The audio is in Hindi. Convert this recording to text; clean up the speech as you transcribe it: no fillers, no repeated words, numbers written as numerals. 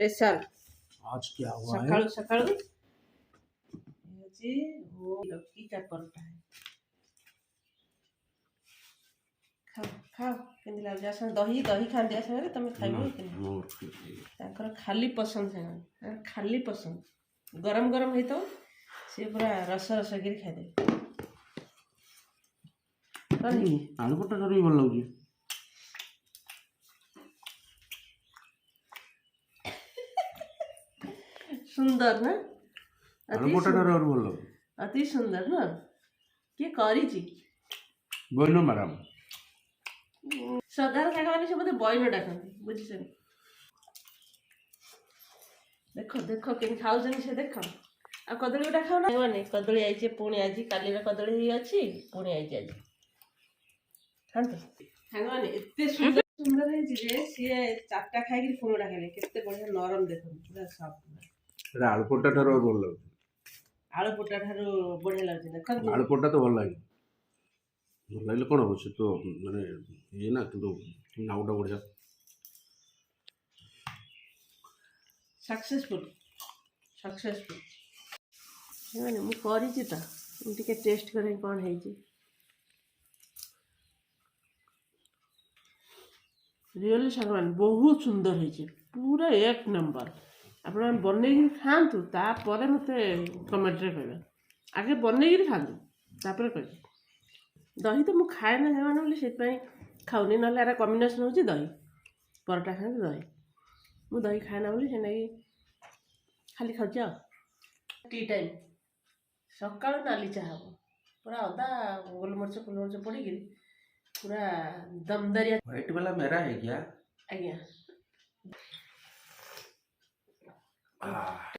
स्पेशल आज क्या हुआ है? सकाळू सकाळू जी वो लौकी का परोठा है। खाओ खाओ केंदी लाग जासन दही दही खांदी आसन रे तमे खाइबो कि तांकर खाली पसंद है खाली पसंद गरम गरम है तो से पूरा रस रस गिरी खाइ दे आलू परोठा भी भल लाଗୁଛି। सुंदर ना आलू परोठा रे भल लाଗୁଛି। अति सुंदर ना के करी छी बोइनो माराम सदार खागा माने से मते बॉयनो डाकंती बुझिसन देखो देखो केन खाउजन से देखो आ कदली उठा खाओ ना माने कदली आइছে पुणी आइছে काली रे कदली ही अछि पुणी आइছে आज खांतो खागवाने एते सुंदर सुंदर है जे से चारटा खाइ के पुणी डाकले केते बढ़िया नरम देखो पूरा सॉफ्ट रे आलू परोठा रे भल लाଗୁଛି। आलू पोटा ठारो बढ़िया लागছে देखो आलू परोठा तो भल लागे भल लागले कोन हो से तो माने ये ना किंतु नाउटा बढ़िया सक्सेसफुल माने मु करी छी त टिके टेस्ट करे कोन है छी रियली सागवान बहुत सुंदर है छी पूरा एक नंबर आपण बनै खातु तापर मते कमेंट रे कहबे आगे बनै खातु तापर कहबे दही तो मु खाए ना जमान बोली से खाऊनी ना यार कम्बिनेसन हो दही परोटा खाए दही मु दही खाए ना बोली से खाली खाऊ टी टाइम सकाल नाली चाह पूरा अदा गोलमरिच फुलमरिच पड़ी पूरा दमदरिया व्हाइट वाला मेरा है क्या? आज्ञा